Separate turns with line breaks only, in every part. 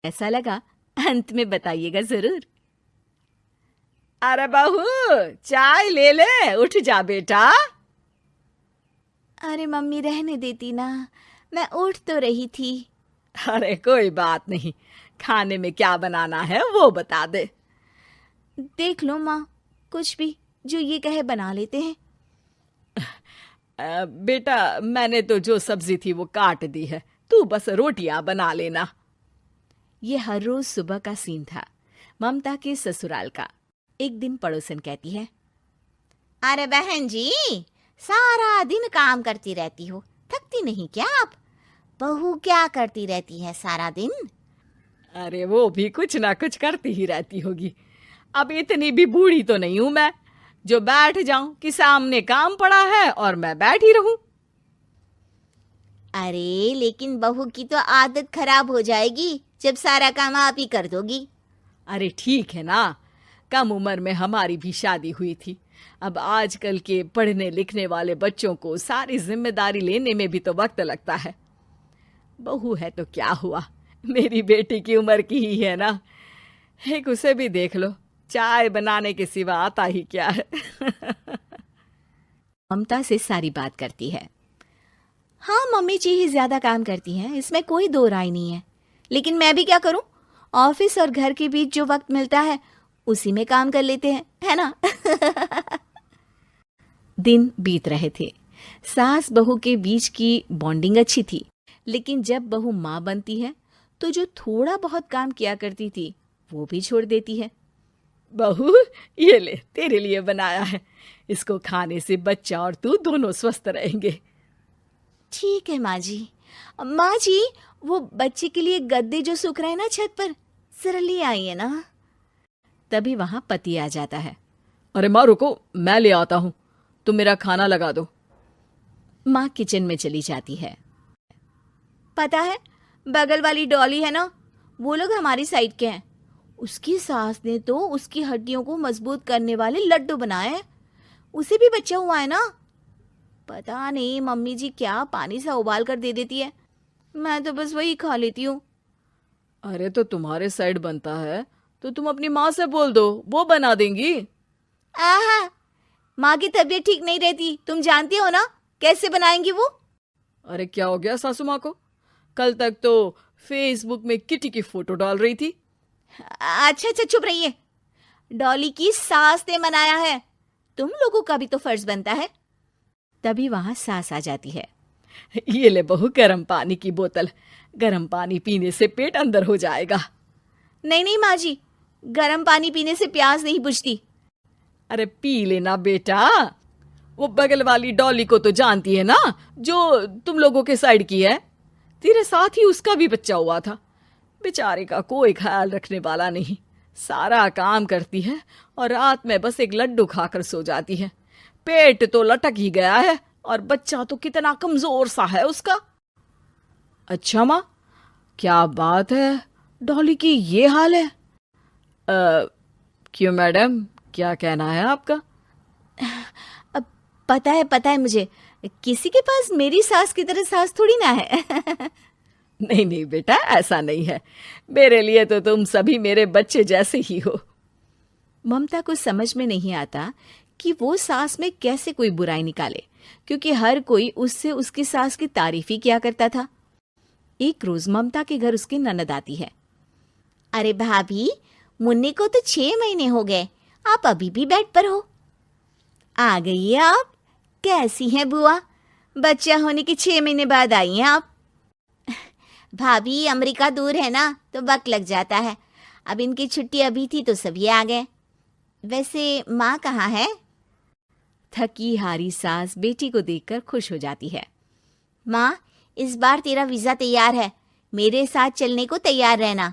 ऐसा लगा अंत में बताइएगा जरूर।
अरे बहू, चाय ले ले, उठ जा बेटा।
अरे मम्मी रहने देती ना, मैं उठ तो रही थी।
अरे कोई बात नहीं, खाने में क्या बनाना है वो बता दे।
देख लो माँ, कुछ भी जो ये कहे बना लेते हैं।
बेटा, मैंने तो जो सब्जी थी वो काट दी है, तू बस रोटियां बना लेना।
ये हर रोज सुबह का सीन था ममता के ससुराल का। एक दिन पड़ोसन कहती है,
अरे बहन जी, सारा दिन काम करती रहती हो, थकती नहीं क्या आप? बहू क्या करती रहती है सारा दिन?
अरे वो भी कुछ ना कुछ करती ही रहती होगी। अब इतनी भी बूढ़ी तो नहीं हूं मैं जो बैठ जाऊं कि सामने काम पड़ा है और मैं बैठी रहूं।
अरे लेकिन बहू की तो आदत खराब हो जाएगी जब सारा काम आप ही कर दोगी।
अरे ठीक है ना, कम उम्र में हमारी भी शादी हुई थी। अब आजकल के पढ़ने लिखने वाले बच्चों को सारी जिम्मेदारी लेने में भी तो वक्त लगता है। बहू है तो क्या हुआ, मेरी बेटी की उम्र की ही है ना। एक उसे भी देख लो, चाय बनाने के सिवा आता ही क्या है।
ममता से सारी बात करती है। हाँ, मम्मी जी ही ज्यादा काम करती हैं, इसमें कोई दो राय नहीं है। लेकिन मैं भी क्या करूं, ऑफिस और घर के बीच जो वक्त मिलता है उसी में काम कर लेते हैं, है ना। दिन बीत रहे थे। सास बहू के बीच की बॉन्डिंग अच्छी थी, लेकिन जब बहू माँ बनती है तो जो थोड़ा बहुत काम किया करती थी वो भी छोड़ देती है।
बहू, ये ले, तेरे लिए बनाया है। इसको खाने से बच्चा और तू दोनों स्वस्थ रहेंगे।
ठीक है माँ जी। माँ जी, वो बच्चे के लिए गद्दे जो सूख रहे हैं ना छत पर, जरा ले आइए ना। तभी वहां पति आ जाता है।
अरे माँ रुको, मैं ले आता हूँ, तुम मेरा खाना लगा दो।
माँ किचन में चली जाती है। पता है, बगल वाली डॉली है ना, वो लोग हमारी साइड के हैं। उसकी सास ने तो उसकी हड्डियों को मजबूत करने वाले लड्डू बनाए हैं। उसे भी बच्चा हुआ है ना। पता नहीं मम्मी जी क्या पानी सा उबाल कर दे देती है, मैं तो बस वही खा लेती हूँ।
अरे तो तुम्हारे साइड बनता है तो तुम अपनी माँ से बोल दो, वो बना देंगी।
आहा, माँ की तबीयत ठीक नहीं रहती, तुम जानती हो ना, कैसे बनाएंगी वो।
अरे क्या हो गया सासू माँ को? कल तक तो फेसबुक में किटी की फोटो डाल रही थी।
अच्छा अच्छा, चुप रहिए। डॉली की सास ने मनाया है, तुम लोगों का भी तो फर्ज बनता है। तभी वहां सास आ जाती है।
ये ले बहू, गर्म पानी की बोतल, गर्म पानी पीने से पेट अंदर हो जाएगा।
नहीं नहीं माँ जी, गर्म पानी पीने से प्यास नहीं बुझती।
अरे पी लेना बेटा। वो बगल वाली डॉली को तो जानती है ना, जो तुम लोगों के साइड की है। तेरे साथ ही उसका भी बच्चा हुआ था। बेचारे का कोई ख्याल रखने वाला नहीं, सारा काम करती है और रात में बस एक लड्डू खाकर सो जाती है। पेट तो लटक ही गया है और बच्चा तो कितना कमजोर सा है उसका। अच्छा माँ, क्या बात है, डॉली की ये हाल है? क्यों मैडम, क्या कहना है आपका?
अब पता है मुझे, किसी के पास मेरी सास की तरह सास थोड़ी ना है।
नहीं नहीं बेटा, ऐसा नहीं है। मेरे लिए तो तुम सभी मेरे बच्चे जैसे ही हो।
ममता को समझ में नहीं आता कि वो सास में कैसे कोई बुराई निकाले, क्योंकि हर कोई उससे उसकी सास की तारीफ ही किया करता था। एक रोज ममता के घर उसकी ननद आती है।
अरे भाभी, मुन्नी को तो 6 महीने हो गए, आप अभी भी बेड पर हो।
आ गई है आप? कैसी हैं बुआ? बच्चा होने के 6 महीने बाद आई हैं आप?
भाभी, अमेरिका दूर है ना तो वक्त लग जाता है। अब इनकी छुट्टी अभी थी तो सभी आ गए। वैसे माँ कहाँ है?
थकी हारी सास बेटी को देखकर खुश हो जाती है।
माँ, इस बार तेरा वीजा तैयार है, मेरे साथ चलने को तैयार रहना।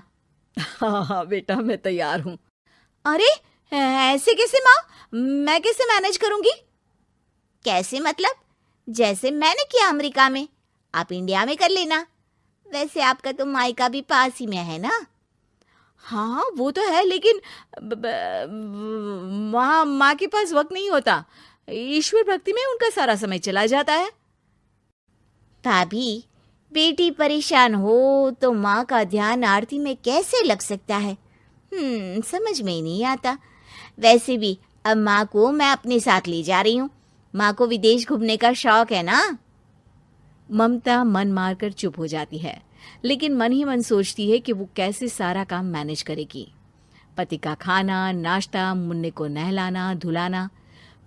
हाँ हाँ बेटा, मैं तैयार हूँ।
अरे ऐसे कैसे माँ, मैं कैसे मैनेज करूंगी?
कैसे मतलब? जैसे मैंने किया अमेरिका में, आप इंडिया में कर लेना। वैसे आपका तो मायका भी पास ही में है ना।
हाँ वो तो है, लेकिन वहाँ माँ के पास वक्त नहीं होता। ईश्वर भक्ति में उनका सारा समय चला जाता है।
भाभी, बेटी परेशान हो तो माँ का ध्यान आरती में कैसे लग सकता है? समझ में ही नहीं आता। वैसे भी अब माँ को मैं अपने साथ ले जा रही हूँ। माँ को विदेश घूमने का शौक है ना।
ममता मन मारकर चुप हो जाती है, लेकिन मन ही मन सोचती है कि वो कैसे सारा काम मैनेज करेगी। पति का खाना, नाश्ता, मुन्ने को नहलाना, धुलाना,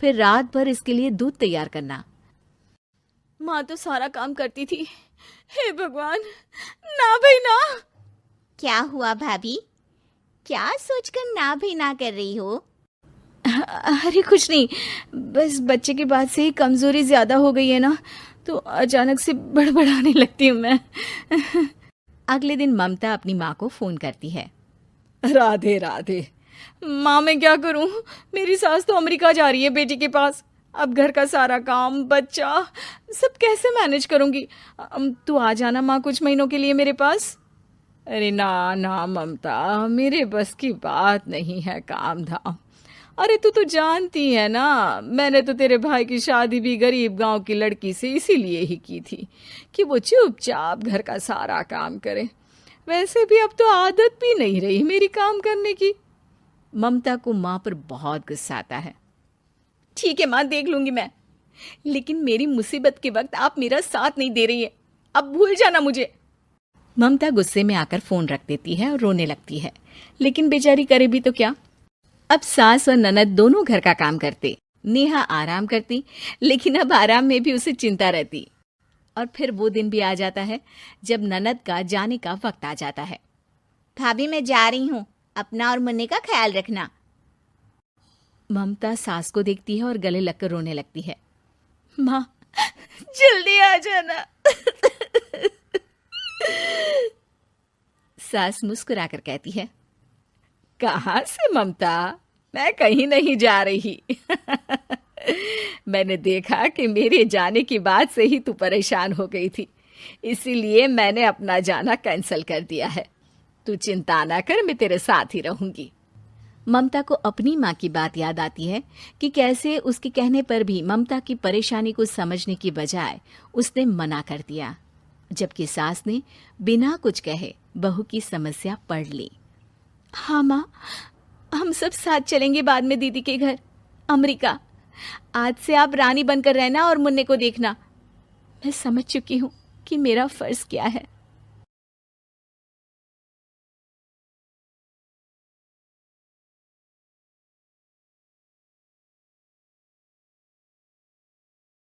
फिर रात भर इसके लिए दूध तैयार करना। माँ तो सारा काम करती थी। हे भगवान, ना भाई ना।
क्या हुआ भाभी? क्या सोचकर ना भी ना कर रही हो?
अरे कुछ नहीं, बस बच्चे के बाद से ही कमजोरी ज्यादा हो गई है ना, तो अचानक से बड़बड़ाने लगती हूँ मैं। अगले दिन ममता अपनी माँ को फोन करती है।
राधे राधे। माँ मैं क्या करूं, मेरी सास तो अमेरिका जा रही है बेटी के पास। अब घर का सारा काम, बच्चा, सब कैसे मैनेज करूंगी। तू आ जाना माँ कुछ महीनों के लिए मेरे पास। अरे ना ना ममता, मेरे बस की बात नहीं है काम धाम। अरे तू तो जानती है ना, मैंने तो तेरे भाई की शादी भी गरीब गांव की लड़की से इसीलिए ही की थी कि वो चुपचाप घर का सारा काम करे। वैसे भी अब तो आदत भी नहीं रही मेरी काम करने की।
ममता को माँ पर बहुत गुस्सा आता है। ठीक है माँ, देख लूंगी मैं, लेकिन मेरी मुसीबत के वक्त आप मेरा साथ नहीं दे रही है, अब भूल जाना मुझे। ममता गुस्से में आकर फोन रख देती है और रोने लगती है, लेकिन बेचारी करे भी तो क्या। अब सास और ननद दोनों घर का काम करते, नेहा आराम करती, लेकिन अब आराम में भी उसे चिंता रहती। और फिर वो दिन भी आ जाता है जब ननद का जाने का वक्त आ जाता है।
भाभी मैं जा रही हूँ, अपना और मुन्ने का ख्याल रखना।
ममता सास को देखती है और गले लगकर रोने लगती है। माँ जल्दी आ जाना। सास मुस्कुराकर कहती है,
कहाँ से ममता, मैं कहीं नहीं जा रही। मैंने देखा कि मेरे जाने की बात से ही तू परेशान हो गई थी, इसीलिए मैंने अपना जाना कैंसिल कर दिया है। तू चिंता ना कर, मैं तेरे साथ ही रहूंगी।
ममता को अपनी माँ की बात याद आती है कि कैसे उसके कहने पर भी ममता की परेशानी को समझने की बजाय उसने मना कर दिया, जबकि सास ने बिना कुछ कहे बहू की समस्या पढ़ ली। हाँ माँ, हम सब साथ चलेंगे बाद में दीदी के घर अमेरिका। आज से आप रानी बनकर रहना और मुन्ने को देखना। मैं समझ चुकी हूँ कि मेरा फर्ज क्या है।